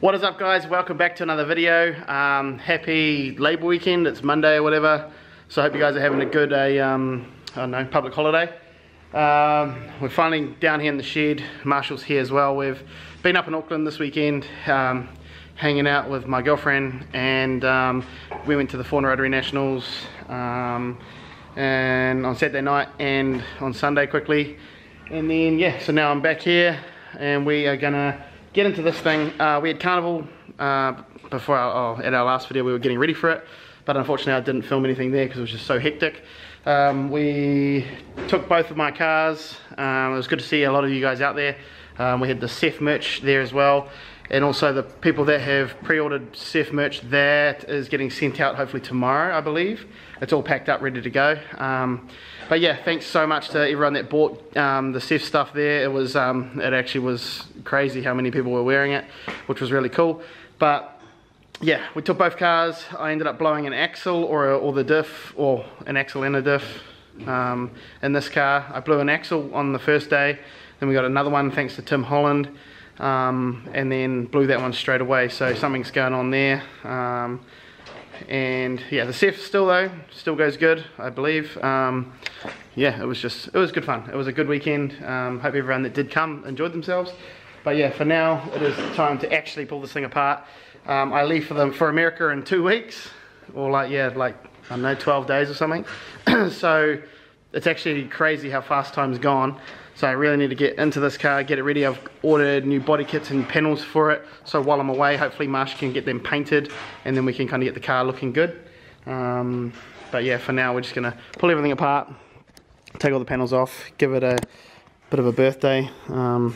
What is up, guys? Welcome back to another video. Happy Labour weekend. It's Monday or whatever, so I hope you guys are having a good I don't know, public holiday. We're finally down here in the shed. Marshall's here as well. We've been up in Auckland this weekend, hanging out with my girlfriend, and we went to the Fauna Rotary Nationals and on Saturday night and on Sunday quickly, and then yeah, so now I'm back here and we are gonna get into this thing. We had carnival before at our last video. We were getting ready for it, but unfortunately I didn't film anything there because it was just so hectic. We took both of my cars. It was good to see a lot of you guys out there. We had the CEF merch there as well, and also the people that have pre-ordered CEF merch, that is getting sent out hopefully tomorrow, I believe. It's all packed up, ready to go. But yeah, thanks so much to everyone that bought the CEF stuff there. It was it actually was crazy how many people were wearing it, which was really cool. But yeah, we took both cars. I ended up blowing an axle or the diff, or an axle and a diff in this car. I blew an axle on the first day, then we got another one thanks to Tim Holland, and then blew that one straight away. So something's going on there. And yeah, the CEF still goes good, I believe. Yeah, it was good fun. It was a good weekend. Hope everyone that did come enjoyed themselves. But yeah, for now it is time to actually pull this thing apart. I leave for America in 2 weeks, or like I don't know, 12 days or something. So it's actually crazy how fast time's gone. So I really need to get into this car, get it ready. I've ordered new body kits and panels for it, so while I'm away, hopefully Marsh can get them painted, and then we can kind of get the car looking good. But yeah, for now we're just gonna pull everything apart, take all the panels off, give it a bit of a birthday. Gonna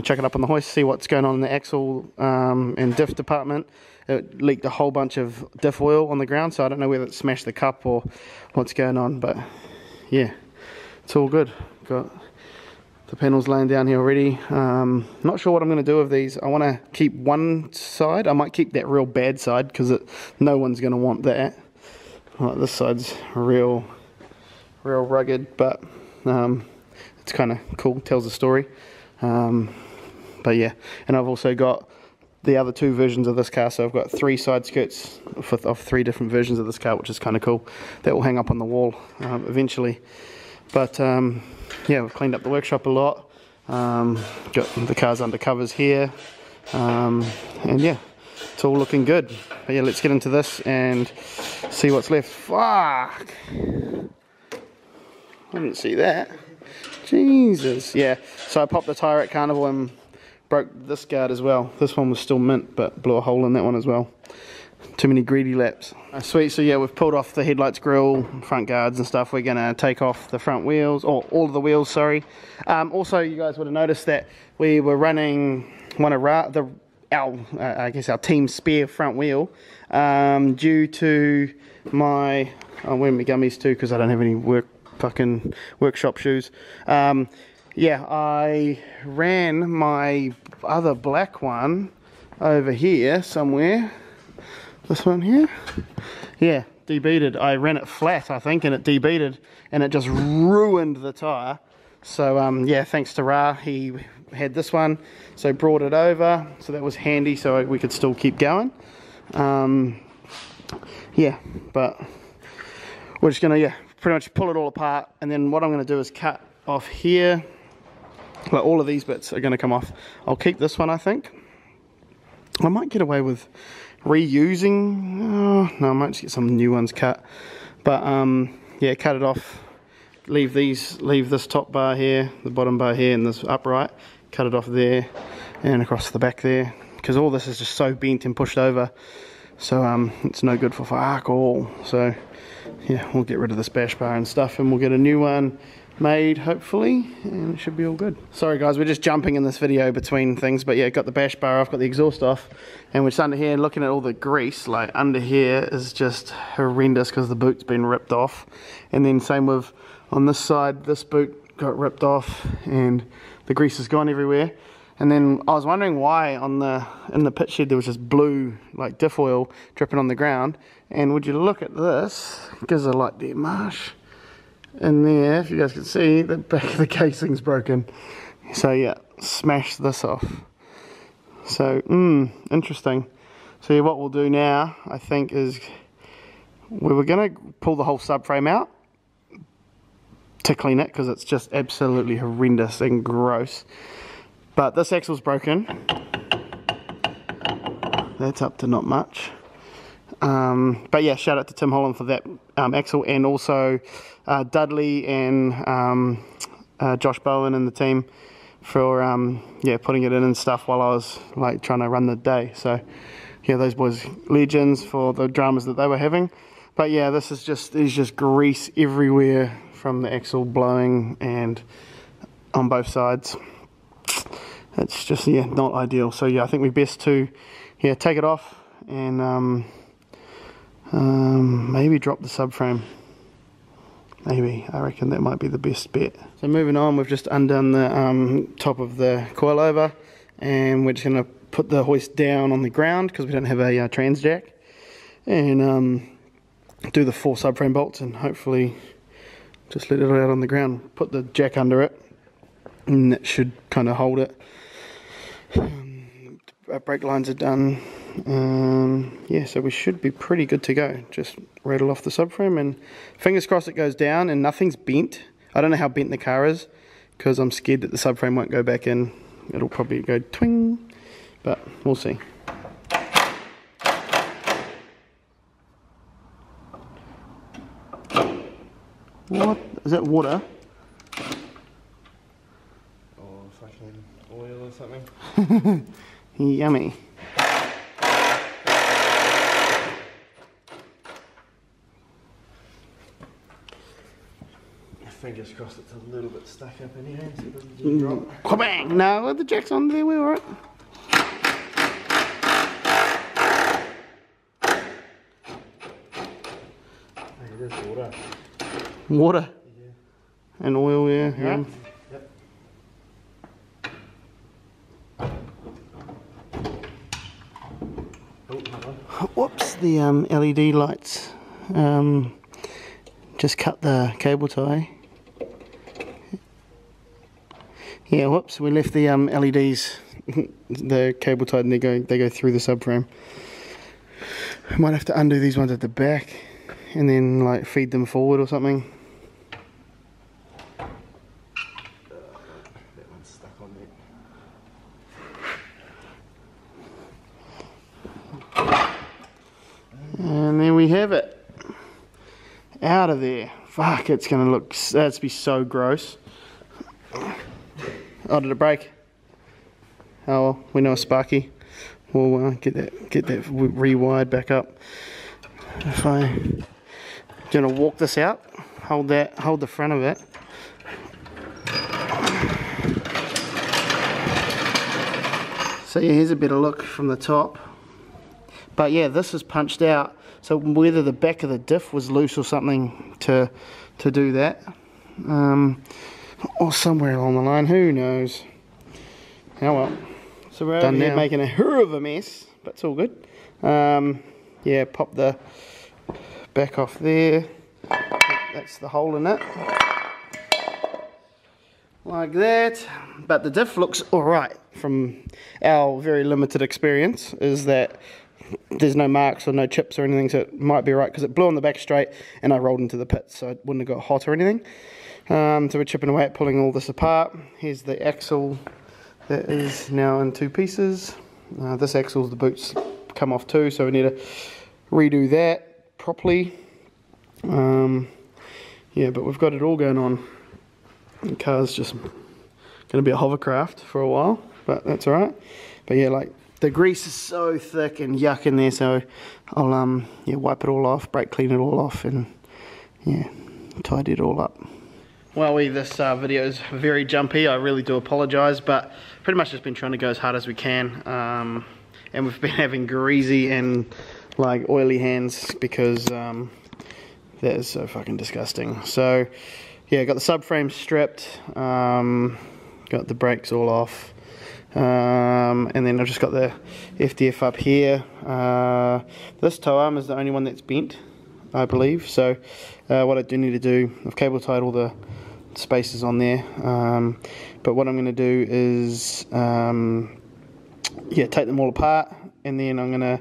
chuck it up on the hoist, see what's going on in the axle and diff department. It leaked a whole bunch of diff oil on the ground, so I don't know whether it smashed the cup or what's going on, but yeah, it's all good. Got the panels laying down here already. Not sure what I'm going to do with these. I want to keep one side. I might keep that real bad side because no one's going to want that. This side's real rugged, but it's kind of cool, tells a story. But yeah, and I've also got the other two versions of this car, so I've got 3 side skirts of 3 different versions of this car, which is kind of cool. That will hang up on the wall eventually. But yeah, we've cleaned up the workshop a lot. Got the cars under covers here, and yeah, it's all looking good. But yeah, let's get into this and see what's left. Fuck! I didn't see that. Jesus. Yeah, so I popped the tyre at Carnival and broke this guard as well. This one was still mint, but blew a hole in that one as well. Too many greedy laps. Sweet, so yeah, we've pulled off the headlights, grille, front guards and stuff. We're gonna take off the front wheels, or all of the wheels, sorry. Also, you guys would have noticed that we were running one of our team spare front wheel, due to my, I'm wearing my gummies too because I don't have any workshop shoes. Yeah, I ran my other black one over here somewhere. This one here, yeah, debeaded. I ran it flat, I think, and it debeaded, and it just ruined the tyre. So yeah, thanks to Ra, he had this one, so brought it over, so that was handy, so we could still keep going. Yeah, but we're just gonna pretty much pull it all apart, and then what I'm gonna do is cut off here. Like all of these bits are gonna come off. I'll keep this one, I think. I might get away with reusing, no, I might just get some new ones cut, but yeah, cut it off, leave this top bar here, the bottom bar here, and this upright, cut it off there and across the back there, because all this is just so bent and pushed over, so it's no good for fuck all. So yeah, we'll get rid of this bash bar and stuff, and we'll get a new one made hopefully, and it should be all good. Sorry guys, we're just jumping in this video between things, but yeah, got the bash bar off, got the exhaust off, and we're just under here looking at all the grease. Like under here is just horrendous because the boot's been ripped off, and then same with on this side, this boot got ripped off and the grease has gone everywhere. And then I was wondering why in the pit shed there was just blue like diff oil dripping on the ground, and would you look at this, gives a light there, Marsh. In there, if you guys can see, the back of the casing's broken. So yeah, smash this off. So, interesting. So yeah, what we'll do now, I think, is we were going to pull the whole subframe out to clean it because it's just absolutely horrendous and gross. But this axle's broken. That's up to not much. But yeah, shout out to Tim Holland for that axle, and also Dudley and Josh Bowen and the team for yeah, putting it in and stuff while I was like trying to run the day. So yeah, those boys legends for the dramas that they were having. But yeah, this is just, there's just grease everywhere from the axle blowing and on both sides. It's just, yeah, not ideal. So yeah, I think we best to, yeah, take it off and maybe drop the subframe. Maybe, I reckon that might be the best bet. So moving on, we've just undone the top of the coilover, and we're just going to put the hoist down on the ground because we don't have a trans jack, and do the 4 subframe bolts and hopefully just let it out on the ground. Put the jack under it and that should kind of hold it. Our brake lines are done. Yeah, so we should be pretty good to go. Just rattle off the subframe and fingers crossed it goes down and nothing's bent. I don't know how bent the car is because I'm scared that the subframe won't go back in. It'll probably go twing, but we'll see. What? Is that water? Or fucking oil or something. Yummy. Fingers crossed it's a little bit stuck up in here so it doesn't just drop. Kabang! No, the jack's on there, we're alright. Hey, it is water. Water? Yeah. And oil, yeah. Yep. Whoops, the LED lights just cut the cable tie. Yeah, whoops, we left the LEDs, the cable tied, and they go through the subframe. Might have to undo these ones at the back and then like feed them forward or something. That one's stuck on there. And there we have it. Out of there. Fuck, it's gonna look, that's be so gross. Oh, did it break? Oh well, we know a Sparky. We'll get that rewired back up. If I'm gonna walk this out, hold the front of it. So yeah, here's a better look from the top. But yeah, this is punched out. So whether the back of the diff was loose or something to do that. Or somewhere along the line, who knows. Oh well. So we're done there, making a hell of a mess, but it's all good. Yeah, pop the back off there. That's the hole in it. Like that. But the diff looks alright from our very limited experience, is that there's no marks or no chips or anything, so it might be right because it blew on the back straight and I rolled into the pit, so it wouldn't have got hot or anything. So we're chipping away at pulling all this apart. Here's the axle that is now in 2 pieces. This axle's the boots come off too, so we need to redo that properly. Yeah, but we've got it all going on. The car's just going to be a hovercraft for a while, but that's alright. But yeah, like the grease is so thick and yuck in there, so I'll yeah, wipe it all off, brake clean it all off, and yeah, tidy it all up. Well, this video is very jumpy. I really do apologise, but pretty much just been trying to go as hard as we can, and we've been having greasy and like oily hands because that is so fucking disgusting. So yeah, got the subframe stripped, got the brakes all off, and then I've just got the FDF up here. This toe arm is the only one that's bent, I believe. So what I do need to do, I've cable tied all the spaces on there, but what I'm going to do is yeah, take them all apart, and then I'm gonna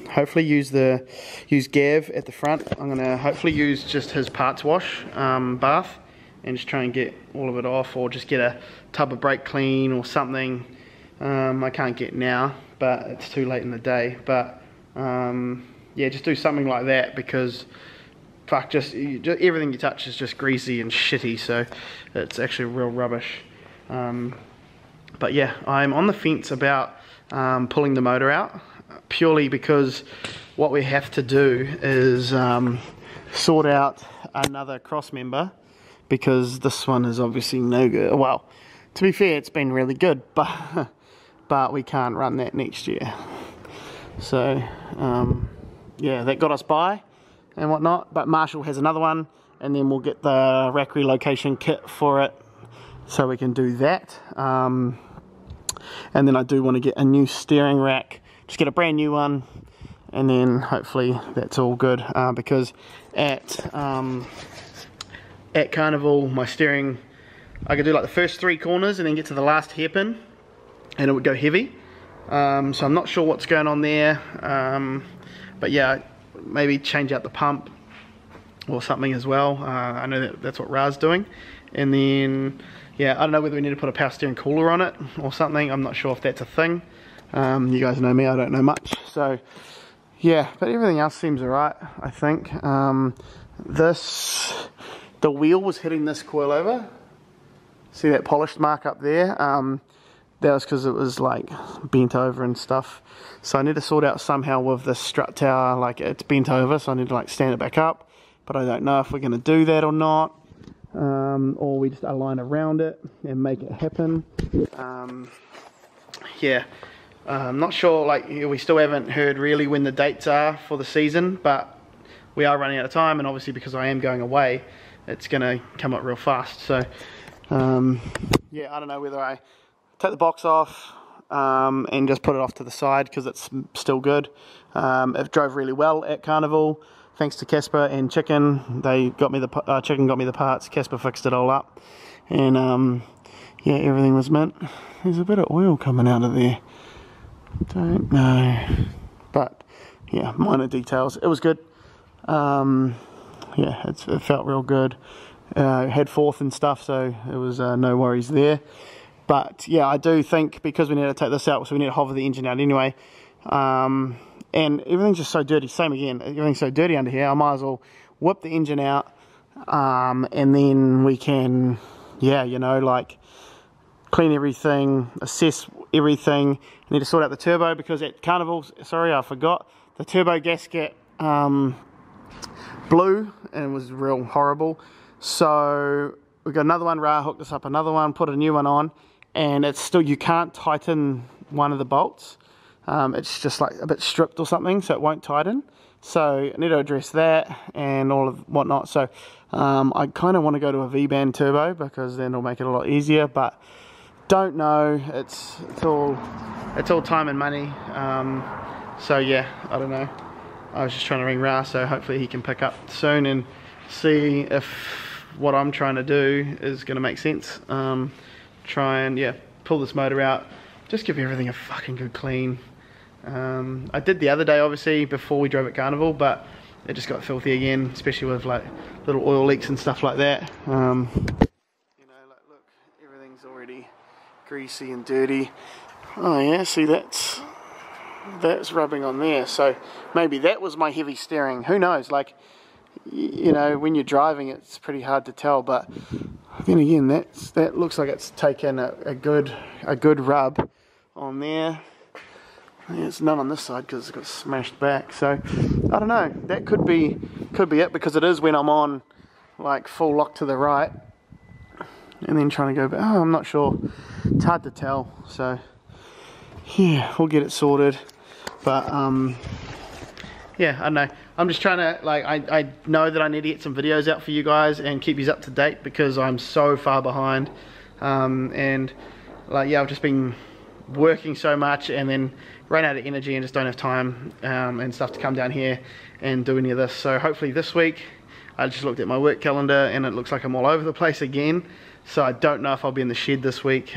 hopefully use Gav at the front. I'm gonna hopefully use just his parts wash bath, and just try and get all of it off, or just get a tub of brake clean or something. I can't get now, but it's too late in the day. But yeah, just do something like that, because fuck, just everything you touch is just greasy and shitty, so it's actually real rubbish. But yeah, I'm on the fence about pulling the motor out, purely because what we have to do is sort out another cross member, because this one is obviously no good. Well, to be fair, it's been really good, but we can't run that next year. So yeah, that got us by and whatnot, but Marshall has another one, and then we'll get the rack relocation kit for it, so we can do that. And then I do want to get a new steering rack, just get a brand new one, and then hopefully that's all good, because at Carnival, my steering, I could do like the first 3 corners and then get to the last hairpin and it would go heavy. So I'm not sure what's going on there, but yeah, maybe change out the pump or something as well. I know that's what Ra's doing. And then yeah, I don't know whether we need to put a power steering cooler on it or something. I'm not sure if that's a thing. You guys know me, I don't know much. So yeah, but everything else seems alright, I think. The wheel was hitting this coilover. See that polished mark up there? That was because it was like bent over and stuff. So I need to sort out somehow with the strut tower, like it's bent over, so I need to like stand it back up. But I don't know if we're going to do that or not. Or we just align around it and make it happen. Yeah, I'm not sure, like we still haven't heard really when the dates are for the season, but we are running out of time, and obviously because I am going away, it's going to come up real fast. So yeah, I don't know whether I take the box off and just put it off to the side, because it's still good. It drove really well at Carnival, thanks to Casper and Chicken. They got me the Chicken got me the parts. Casper fixed it all up, and yeah, everything was mint. There's a bit of oil coming out of there. Don't know, but yeah, minor details. It was good. Yeah, it felt real good. Had fourth and stuff, so it was no worries there. But yeah, I do think because we need to take this out, so we need to hover the engine out anyway. And everything's just so dirty. Same again, everything's so dirty under here. I might as well whip the engine out, and then we can, yeah, you know, like clean everything, assess everything. I need to sort out the turbo, because at Carnival, sorry, I forgot, the turbo gasket blew and was real horrible. So we got another one. Ra hooked us up another one, put a new one on, and it's still, you can't tighten one of the bolts. It's just like a bit stripped or something, so it won't tighten. So I need to address that and all of whatnot. So I kind of want to go to a V-band turbo, because then it'll make it a lot easier, but don't know. It's all time and money. So yeah, I don't know. I was just trying to ring Ra, so hopefully he can pick up soon and see if what I'm trying to do is going to make sense. Try and, yeah, pull this motor out, just give everything a fucking good clean. I did the other day, obviously, before we drove at Carnival, but it just got filthy again, especially with like little oil leaks and stuff like that. You know, like look, everything's already greasy and dirty. Oh yeah, see, that's rubbing on there, so maybe that was my heavy steering. Who knows? Like, you know, when you're driving, it's pretty hard to tell. But then again, that looks like it's taken a good rub on there. There's none on this side because it's got smashed back. So I don't know. That could be it, because it is when I'm on like full lock to the right, and then trying to go back. Oh, I'm not sure. It's hard to tell. So yeah, we'll get it sorted. But yeah, I don't know. I'm just trying to, like, I know that I need to get some videos out for you guys and keep you up to date, because I'm so far behind. And like, yeah, I've just been working so much and then ran out of energy and just don't have time and stuff to come down here and do any of this. So hopefully this week, I just looked at my work calendar and it looks like I'm all over the place again. So I don't know if I'll be in the shed this week.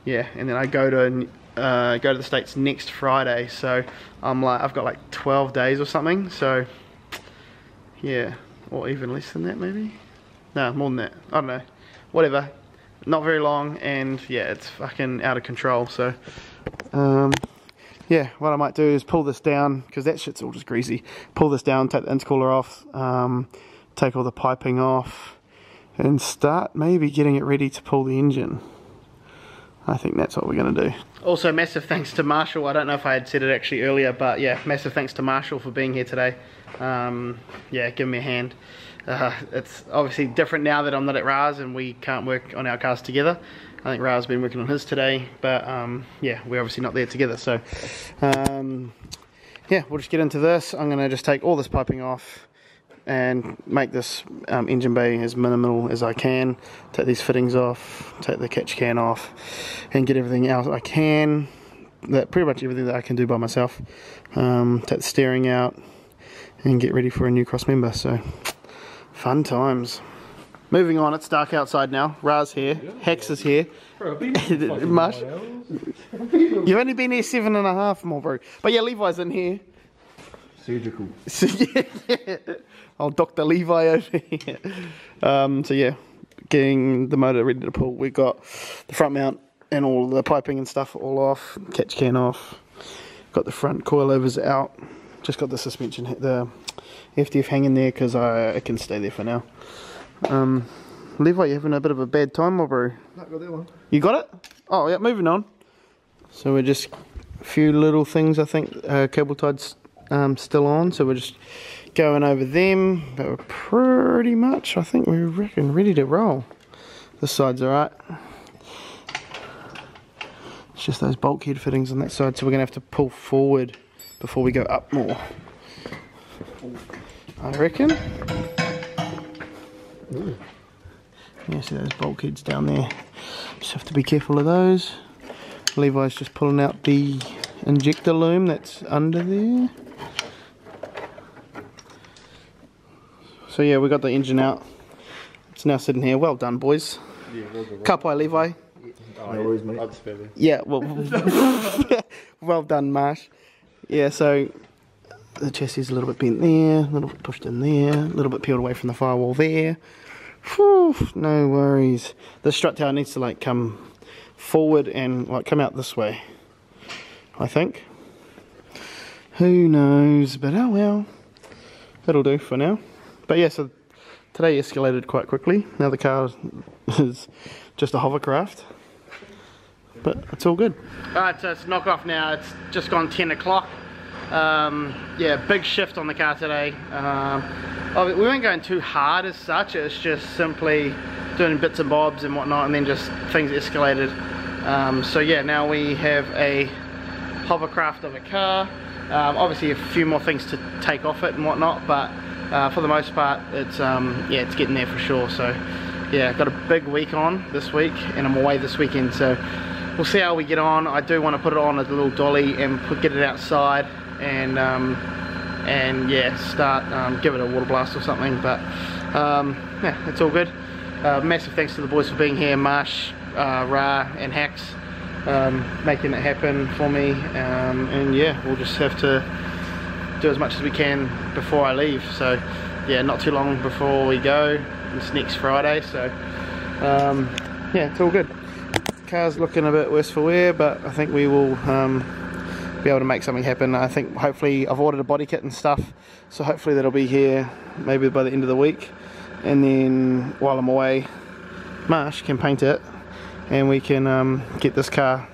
Yeah, yeah, and then I go to the States next Friday, so I'm like, I've got like 12 days or something, so yeah, or even less than that maybe, no, more than that, I don't know, whatever, not very long, and yeah, it's fucking out of control. So yeah, what I might do is pull this down, because that shit's all just greasy, pull this down, take the intercooler off, take all the piping off, and start maybe getting it ready to pull the engine. I think that's what we're going to do. Also, massive thanks to Marshall. I don't know if I had said it actually earlier, but yeah, massive thanks to Marshall for being here today. Yeah, giving me a hand. It's obviously different now that I'm not at Raz and we can't work on our cars together. I think Raz has been working on his today, but yeah, we're obviously not there together. So yeah, we'll just get into this. I'm going to just take all this piping off and make this engine bay as minimal as I can. Take these fittings off, take the catch can off, and get everything else I can. Pretty much everything that I can do by myself. Take the steering out and get ready for a new cross member. So fun times. Moving on, it's dark outside now. Raz here, Hex is here. Bro, I've been here Marsh, you've only been here 7.5 more, bro. But yeah, Levi's in here. Surgical. So yeah. Oh, Dr. Levi over here. So yeah, getting the motor ready to pull. We've got the front mount and all the piping and stuff all off. Catch can off. Got the front coilovers out. Just got the suspension, the FDF hanging there because I can stay there for now. Levi, you having a bit of a bad time, or bro? No, got that one. You got it? Oh yeah, moving on. So we're just a few little things. I think cable tie's still on, so we're just going over them, but we're pretty much, I think we reckon, ready to roll. This side's alright. It's just those bulkhead fittings on that side, so we're going to have to pull forward before we go up more, I reckon. Ooh. Yeah, see those bulkheads down there, just have to be careful of those. Levi's just pulling out the injector loom that's under there. So yeah, we got the engine out. It's now sitting here. Well done, boys. Yeah, well done. Kapai, Levi. No worries, mate. I'd spare them. Yeah, well, well done, Marsh. Yeah, so the chassis is a little bit bent there, a little bit pushed in there, a little bit peeled away from the firewall there. Whew, no worries. The strut tower needs to like come forward and like come out this way, I think. Who knows, but oh well. That'll do for now. But yeah, so today escalated quite quickly. Now the car is just a hovercraft, but it's all good. Alright, so it's knock off now. It's just gone 10 o'clock. Yeah, big shift on the car today. We weren't going too hard as such. It's just simply doing bits and bobs and whatnot, and then just things escalated. So yeah, now we have a hovercraft of a car. Obviously a few more things to take off it and whatnot, but for the most part, it's yeah, it's getting there for sure. So yeah, got a big week on this week, and I'm away this weekend, so we'll see how we get on. I do want to put it on a little dolly and get it outside and yeah, start give it a water blast or something. But yeah, it's all good. Massive thanks to the boys for being here, Marsh, Ra, and Hax, making it happen for me. And yeah, we'll just have to do as much as we can before I leave. So yeah, not too long before we go. It's next Friday, so yeah, it's all good. Car's looking a bit worse for wear, but I think we will be able to make something happen. I think hopefully I've ordered a body kit and stuff, so hopefully that'll be here maybe by the end of the week, and then while I'm away, Marsh can paint it and we can get this car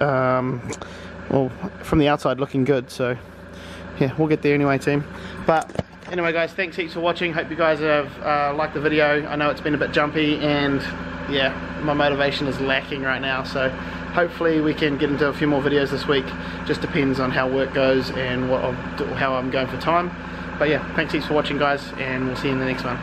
well, from the outside looking good. So yeah, we'll get there anyway, team. But anyway guys, thanks heaps for watching. Hope you guys have liked the video. I know it's been a bit jumpy, and yeah, my motivation is lacking right now, so hopefully we can get into a few more videos this week. Just depends on how work goes and how I'm going for time. But yeah, thanks heaps for watching guys, and we'll see you in the next one.